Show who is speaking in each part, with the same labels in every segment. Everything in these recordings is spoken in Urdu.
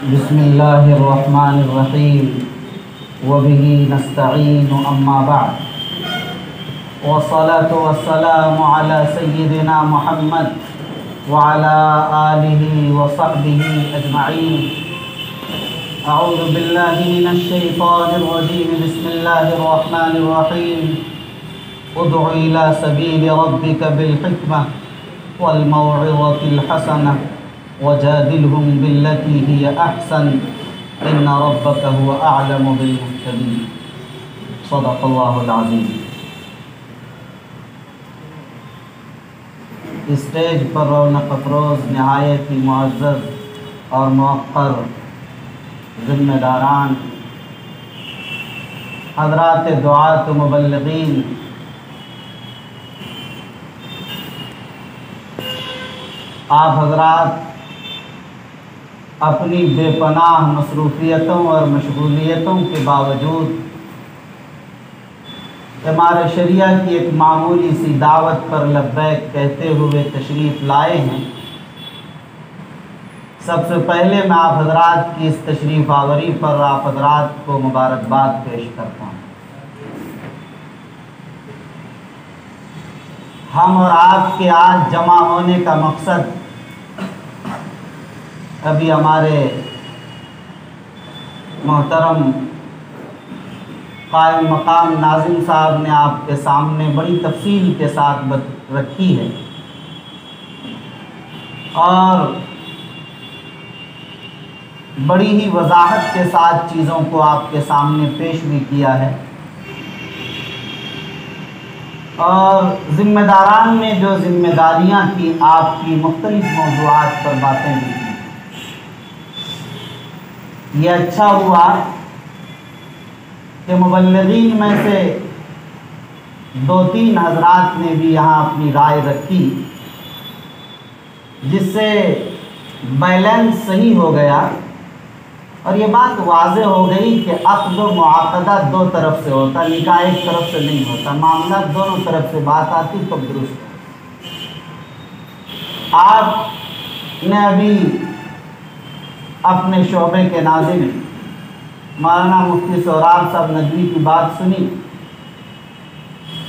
Speaker 1: بسم اللہ الرحمن الرحیم وبہ نستعین اما بعد والصلاة والسلام علی سیدنا محمد وعلی آلہ وصحبہ اجمعین۔ اعوذ باللہ من الشیطان الرجیم، بسم اللہ الرحمن الرحیم۔ ادع الی سبیل ربک بالحکمہ والموعظۃ الحسنہ وجادلهم بالتي هي أحسن إن ربك هو أعلم بالمهتدين۔ صدق الله العظیم۔ اسٹیج پر رونق افروز نہایت ہی معزز اور موقر ذمہ داران، حضرات دعات و مبلغین، آپ حضرات اپنی بے پناہ مصروفیتوں اور مشغولیتوں کے باوجود ہمارے شریعہ کی ایک معمولی سی دعوت پر لبیک کہتے ہوئے تشریف لائے ہیں۔ سب سے پہلے میں آپ حضرات کی اس تشریف آوری پر آپ حضرات کو مبارکباد پیش کرتا ہوں۔ ہم اور آپ کے آج جمع ہونے کا مقصد ابھی ہمارے محترم قائم مقام ناظم صاحب نے آپ کے سامنے بڑی تفصیل کے ساتھ رکھی ہے اور بڑی ہی وضاحت کے ساتھ چیزوں کو آپ کے سامنے پیش بھی کیا ہے، اور ذمہ داران نے جو ذمہ داریاں کی آپ کی مختلف موضوعات پر باتیں بھی کی۔ یہ اچھا ہوا کہ مبلغین میں سے دو تین حضرات نے بھی یہاں اپنی رائے رکھی، جس سے بیلنس صحیح ہو گیا اور یہ بات واضح ہو گئی کہ عقد و معاقدہ دو طرف سے ہوتا، نکاح ایک طرف سے نہیں ہوتا، معاملہ دونوں طرف سے بات آتی تو درست ہے۔ آپ نے ابھی اپنے شعبے کے ناظم مولانا مفتی سہراب صاحب ندوی کی بات سنی،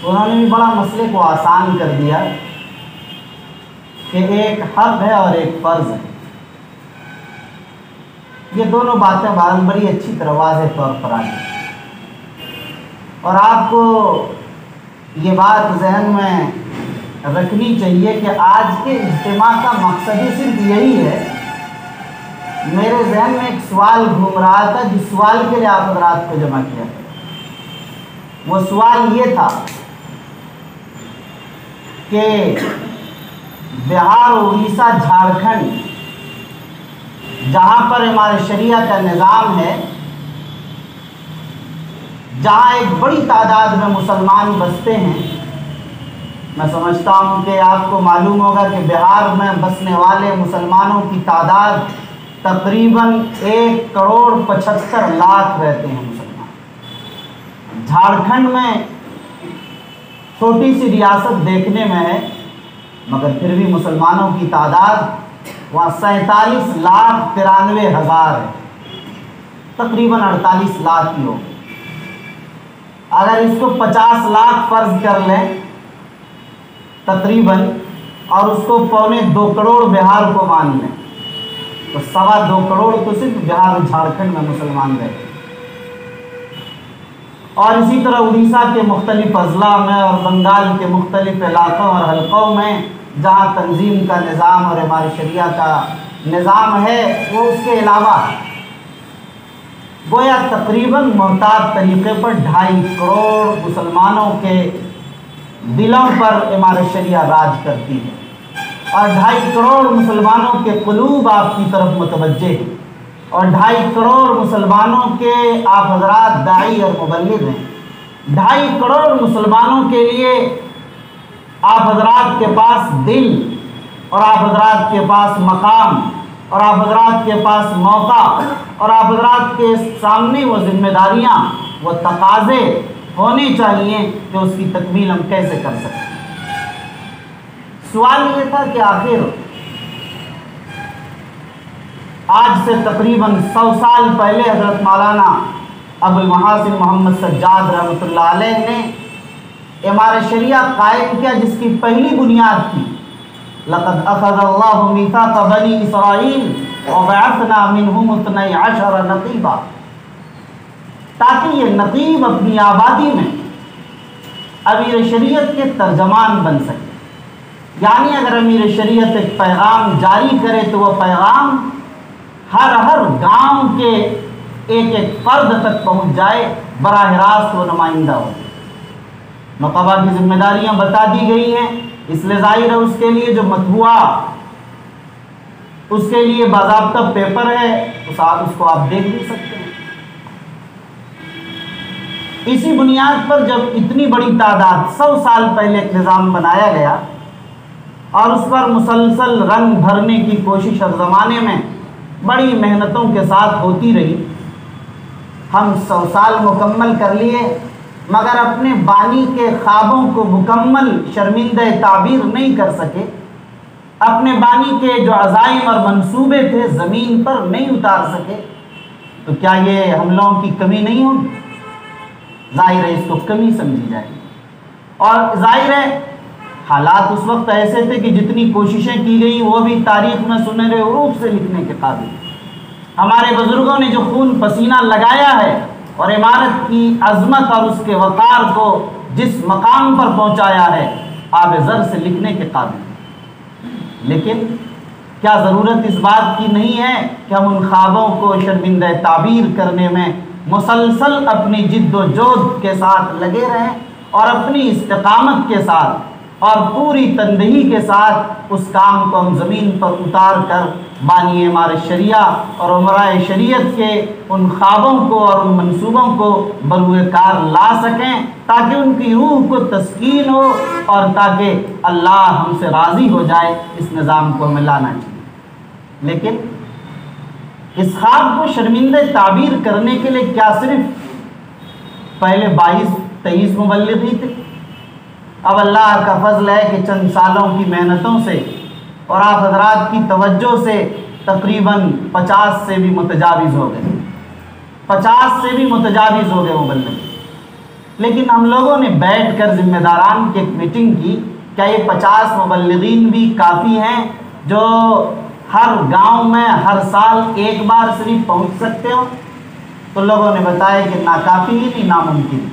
Speaker 1: انہوں نے بھی بڑا مسئلے کو آسان کر دیا کہ ایک حق ہے اور ایک فرض ہے۔ یہ دونوں باتیں بڑی اچھی طرح واضح طور پر آ گئی، اور آپ کو یہ بات ذہن میں رکھنی چاہیے کہ آج کے اجتماع کا مقصد ہی صرف یہی ہے۔ میرے ذہن میں ایک سوال گھوم رہا تھا جس سوال کے لیے آپ حضرات کو جمع کیا، وہ سوال یہ تھا کہ بہار، اڑیسہ، جھارکھنڈ جہاں پر ہمارے شریعہ کا نظام ہے، جہاں ایک بڑی تعداد میں مسلمان بستے ہیں، میں سمجھتا ہوں کہ آپ کو معلوم ہوگا کہ بہار میں بسنے والے مسلمانوں کی تعداد تقریباً 1,75,00,000 رہتے ہیں مسلمان۔ جھارکھنڈ میں چھوٹی سی ریاست دیکھنے میں ہے، مگر پھر بھی مسلمانوں کی تعداد وہاں 47,93,000 ہے، تقریباً 48 لاکھ ہی ہو۔ اگر اس کو 50 لاکھ فرض کر لیں تقریباً، اور اس کو 2.25 کروڑ بہار کو مان لیں، تو 2.25 کروڑ تو صرف بہار اور جھارکھنڈ میں مسلمان رہتے ہیں۔ اور اسی طرح اڑیسہ کے مختلف اضلاع میں اور بنگال کے مختلف علاقوں اور حلقوں میں جہاں تنظیم کا نظام اور ہمارے شریعہ کا نظام ہے، وہ اس کے علاوہ گویا تقریباً محتاط طریقے پر 2.5 کروڑ مسلمانوں کے دلوں پر ہمارے شریعہ راج کرتی ہے، اور 2.5 کروڑ مسلمانوں کے قلوب آپ کی طرف متوجہ ہیں، اور 2.5 کروڑ مسلمانوں کے آپ حضرات داعی اور مبلغ ہیں۔ 2.5 کروڑ مسلمانوں کے لیے آپ حضرات کے پاس دل، اور آپ حضرات کے پاس مقام، اور آپ حضرات کے پاس موقع، اور آپ حضرات کے سامنے وہ ذمہ داریاں، وہ تقاضے ہونے چاہیے کہ اس کی تکمیل ہم کیسے کر سکیں۔ سوال یہ تھا کہ آخر آج سے تقریباً 100 سال پہلے حضرت مولانا ابو المحاسن محمد سجاد رحمۃ اللہ علیہ نے امار شریعہ قائم کیا، جس کی پہلی بنیاد تھی لقد اخذ اللہ میثاق بنی اسرائیل وبعثنا منہم 12 نقیبا، تاکہ یہ نقیب اپنی آبادی میں امیر شریعت کے ترجمان بن سکے۔ یعنی اگر امیر شریعت ایک پیغام جاری کرے تو وہ پیغام ہر گاؤں کے ایک ایک فرد تک پہنچ جائے، براہ راست وہ نمائندہ ہو۔ نقبہ کی ذمہ داریاں بتا دی گئی ہیں، اس لیے ظاہر ہے اس کے لیے جو مطبوعہ، اس کے لیے باضابطہ پیپر ہے، اس کو آپ دیکھ بھی سکتے ہیں۔ اسی بنیاد پر جب اتنی بڑی تعداد 100 سال پہلے ایک نظام بنایا گیا اور اس پر مسلسل رنگ بھرنے کی کوشش ہر زمانے میں بڑی محنتوں کے ساتھ ہوتی رہی، ہم 100 سال مکمل کر لیے مگر اپنے بانی کے خوابوں کو مکمل شرمندہ تعبیر نہیں کر سکے، اپنے بانی کے جو عزائم اور منصوبے تھے زمین پر نہیں اتار سکے، تو کیا یہ ہم لوگوں کی کمی نہیں ہوگی؟ ظاہر ہے اس کو کمی سمجھی جائے گی۔ اور ظاہر ہے حالات اس وقت ایسے تھے کہ جتنی کوششیں کی گئی وہ بھی تاریخ میں سنہرے حروف سے لکھنے کے قابل۔ ہمارے بزرگوں نے جو خون پسینہ لگایا ہے اور عمارت کی عظمت اور اس کے وقار کو جس مقام پر پہنچایا ہے، آب زر سے لکھنے کے قابل۔ لیکن کیا ضرورت اس بات کی نہیں ہے کہ ہم ان خوابوں کو شرمندہ تعبیر کرنے میں مسلسل اپنی جد و جہد کے ساتھ لگے رہیں اور اپنی استقامت کے ساتھ اور پوری تندہی کے ساتھ اس کام کو ہم زمین پر اتار کر بانی امار شریعہ اور امرائے شریعت کے ان خوابوں کو اور ان منصوبوں کو بروئے کار لا سکیں، تاکہ ان کی روح کو تسکین ہو اور تاکہ اللہ ہم سے راضی ہو جائے۔ اس نظام کو ہمیں لانا چاہیے۔ لیکن اس خواب کو شرمندہ تعبیر کرنے کے لیے کیا صرف پہلے 22-23 مبلغ ہی تھے؟ اب اللہ کا فضل ہے کہ چند سالوں کی محنتوں سے اور آپ حضرات کی توجہ سے تقریباً 50 سے بھی متجاوز ہو گئے، 50 سے بھی متجاوز ہو گئے مبلغ۔ لیکن ہم لوگوں نے بیٹھ کر ذمہ داران کی ایک میٹنگ کی، کیا یہ 50 مبلغین بھی کافی ہیں جو ہر گاؤں میں ہر سال ایک بار صرف پہنچ سکتے ہو؟ تو لوگوں نے بتایا کہ ناکافی ہی نہیں، ناممکن،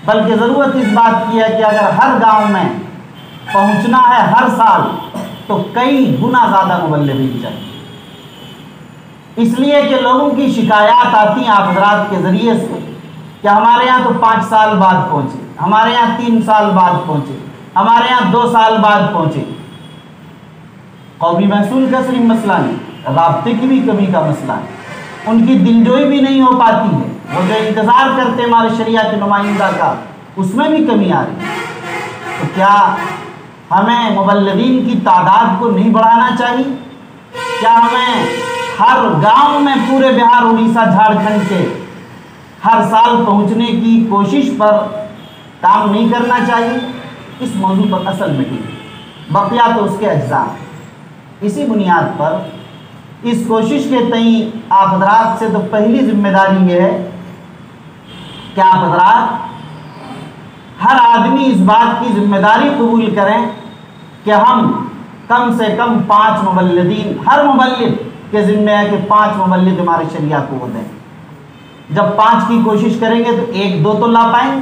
Speaker 1: بلکہ ضرورت اس بات کی ہے کہ اگر ہر گاؤں میں پہنچنا ہے ہر سال تو کئی گنا زیادہ مبلغین چاہیے۔ اس لیے کہ لوگوں کی شکایات آتی ہیں آپ حضرات کے ذریعے سے کہ ہمارے یہاں تو 5 سال بعد پہنچے، ہمارے یہاں 3 سال بعد پہنچے، ہمارے یہاں 2 سال بعد پہنچے۔ قومی محصول کا صرف مسئلہ نہیں، رابطے کی بھی کمی کا مسئلہ ہے، ان کی دلجوئی بھی نہیں ہو پاتی ہے، وہ جو انتظار کرتے ہمارے شریعہ کے نمائندہ کا، اس میں بھی کمی آ رہی ہے۔ تو کیا ہمیں مبلغین کی تعداد کو نہیں بڑھانا چاہیے؟ کیا ہمیں ہر گاؤں میں پورے بہار، اڑیسہ، جھارکھنڈ کے ہر سال پہنچنے کی کوشش پر کام نہیں کرنا چاہیے؟ اس موضوع پر اصل میٹنگ، بقیہ تو اس کے اجزاء ہیں۔ اسی بنیاد پر اس کوشش کے تئیں آپ حضرات سے تو پہلی ذمہ داری یہ ہے کہ آپ حضرات ہر آدمی اس بات کی ذمہ داری قبول کریں کہ ہم کم سے کم 5 مبلغین، ہر مبلغ کے ذمہ ہے کہ 5 مبلغ ہمارے شریعہ کو وہ دیں۔ جب 5 کی کوشش کریں گے تو 1-2 تو لا پائیں گے۔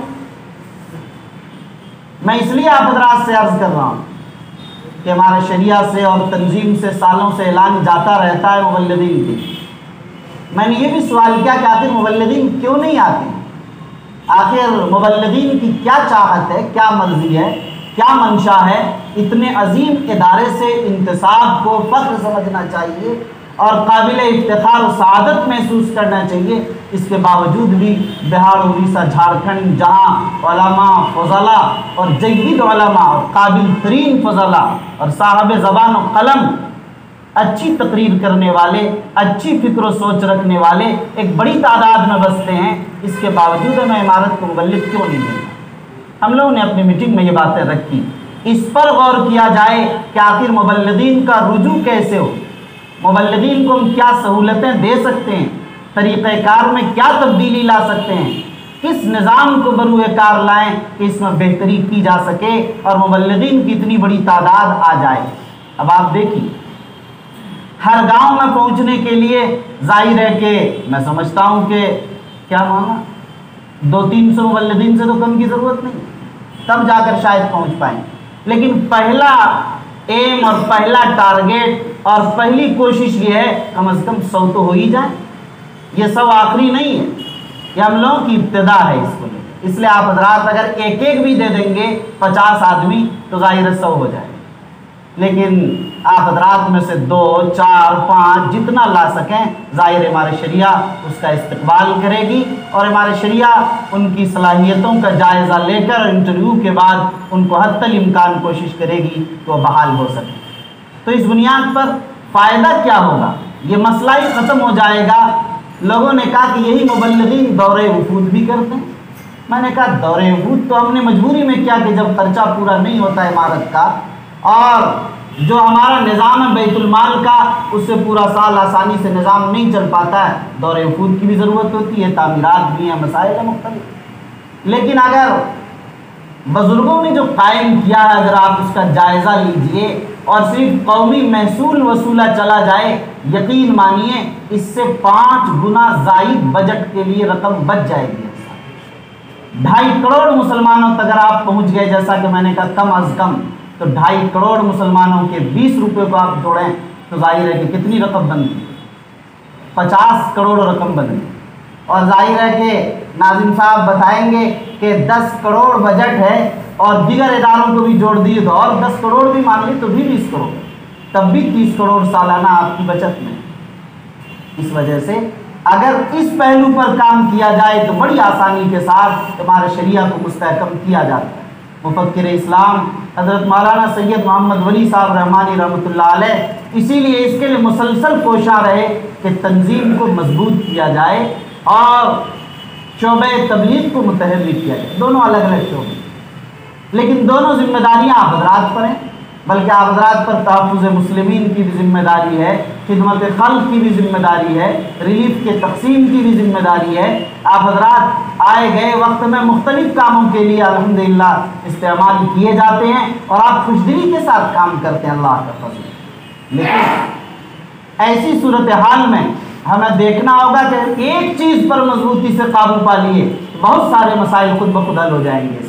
Speaker 1: میں اس لیے آپ حضرات سے عرض کر رہا ہوں کہ ہمارے شریعہ سے اور تنظیم سے سالوں سے اعلان جاتا رہتا ہے مبلغین کی۔ میں نے یہ بھی سوال کیا کہ آخر مبلغین کیوں نہیں آتے؟ آخر مبلغین کی کیا چاہت ہے، کیا مرضی ہے، کیا منشا ہے؟ اتنے عظیم ادارے سے انتصاب کو فخر سمجھنا چاہیے اور قابل افتخار و سعادت محسوس کرنا چاہیے۔ اس کے باوجود بھی بہار، اڑیسہ، جھارکھنڈ، جہاں علماء، فضلاء اور جید علماء اور قابل ترین فضلاء اور صاحب زبان و قلم، اچھی تقریر کرنے والے، اچھی فکر و سوچ رکھنے والے ایک بڑی تعداد میں بستے ہیں، اس کے باوجود ہمیں عمارت کو مبلغ کیوں نہیں ملتا؟ ہم لوگوں نے اپنی میٹنگ میں یہ باتیں رکھی، اس پر غور کیا جائے کہ آخر مبلغین کا رجوع کیسے ہو، مبلغین کو ہم کیا سہولتیں دے سکتے ہیں، طریقہ کار میں کیا تبدیلی لا سکتے ہیں، کس نظام کو بروئے کار لائیں کہ اس میں بہتری کی جا سکے اور مبلغین کی اتنی بڑی تعداد آ جائے۔ اب آپ دیکھیے ہر گاؤں میں پہنچنے کے لیے ظاہر ہے کہ میں سمجھتا ہوں کہ کیا مانا 200-300 مبلغین سے تو کم کی ضرورت نہیں، تب جا کر شاید پہنچ پائیں، لیکن پہلا ایم اور پہلا ٹارگیٹ اور پہلی کوشش یہ ہے کم از کم 100 تو ہو ہی جائے۔ یہ 100 آخری نہیں ہے، یہ ہم لوگوں کی ابتدا ہے اس کو لے، اس لیے آپ حضرات اگر ایک ایک بھی دے دیں گے 50 آدمی تو ظاہر 100 ہو جائے، لیکن آپ حضرات میں سے 2 4 5 جتنا لا سکیں ظاہر ہمارے شریعہ اس کا استقبال کرے گی، اور ہمارے شریعہ ان کی صلاحیتوں کا جائزہ لے کر انٹرویو کے بعد ان کو حتی الامکان کوشش کرے گی کہ وہ بحال ہو سکے۔ تو اس بنیاد پر فائدہ کیا ہوگا؟ یہ مسئلہ ہی ختم ہو جائے گا۔ لوگوں نے کہا کہ یہی مبلغین دورے وفود بھی کرتے ہیں۔ میں نے کہا دورے وفود تو ہم نے مجبوری میں کیا کہ جب خرچہ پورا نہیں ہوتا عمارت کا اور جو ہمارا نظام ہے بیت المال کا اس سے پورا سال آسانی سے نظام نہیں چل پاتا ہے، دورے وفود کی بھی ضرورت ہوتی ہے، تعمیرات بھی ہیں، مسائل ہیں مختلف۔ لیکن اگر بزرگوں نے جو قائم کیا ہے اگر آپ اس کا جائزہ لیجئے اور صرف قومی محصول وصولہ چلا جائے، یقین مانیے اس سے 5 گنا زائد بجٹ کے لیے رقم بچ جائے گی۔ 2.5 کروڑ مسلمانوں تک اگر آپ پہنچ گئے، جیسا کہ میں نے کہا کم از کم تو 2.5 کروڑ مسلمانوں کے 20 روپے کو آپ جوڑیں تو ظاہر ہے کہ کتنی رقم بنتی، 50 کروڑ رقم بنتی، اور ظاہر ہے کہ ناظم صاحب بتائیں گے کہ 10 کروڑ بجٹ ہے اور دیگر اداروں کو بھی جوڑ دیے تو اور 10 کروڑ بھی مان لی تو بھی 20 کروڑ، تب بھی 30 کروڑ سالانہ آپ کی بچت میں۔ اس وجہ سے اگر اس پہلو پر کام کیا جائے تو بڑی آسانی کے ساتھ ہمارے شریعہ کو مستحکم کیا جاتا ہے۔ مفکر اسلام حضرت مولانا سید محمد ولی صاحب رحمانی رحمۃ اللہ علیہ اسی لیے اس کے لیے مسلسل کوشاں رہے کہ تنظیم کو مضبوط کیا جائے اور شعبہ تبلیغ کو متحرک کیا جائے، دونوں الگ الگ شعبے، لیکن دونوں ذمہ داریاں آپ حضرات پر ہیں، بلکہ آپ حضرات پر تحفظ مسلمین کی بھی ذمہ داری ہے، خدمت خلق کی بھی ذمہ داری ہے، ریلیف کے تقسیم کی بھی ذمہ داری ہے۔ آپ حضرات آئے گئے وقت میں مختلف کاموں کے لیے الحمدللہ استعمال کیے جاتے ہیں اور آپ خوشدلی کے ساتھ کام کرتے ہیں، اللہ کا فضل۔ لیکن ایسی صورتحال میں ہمیں دیکھنا ہوگا کہ ایک چیز پر مضبوطی سے قابو پا لیے بہت سارے مسائل خود بخود حل ہو جائیں گے۔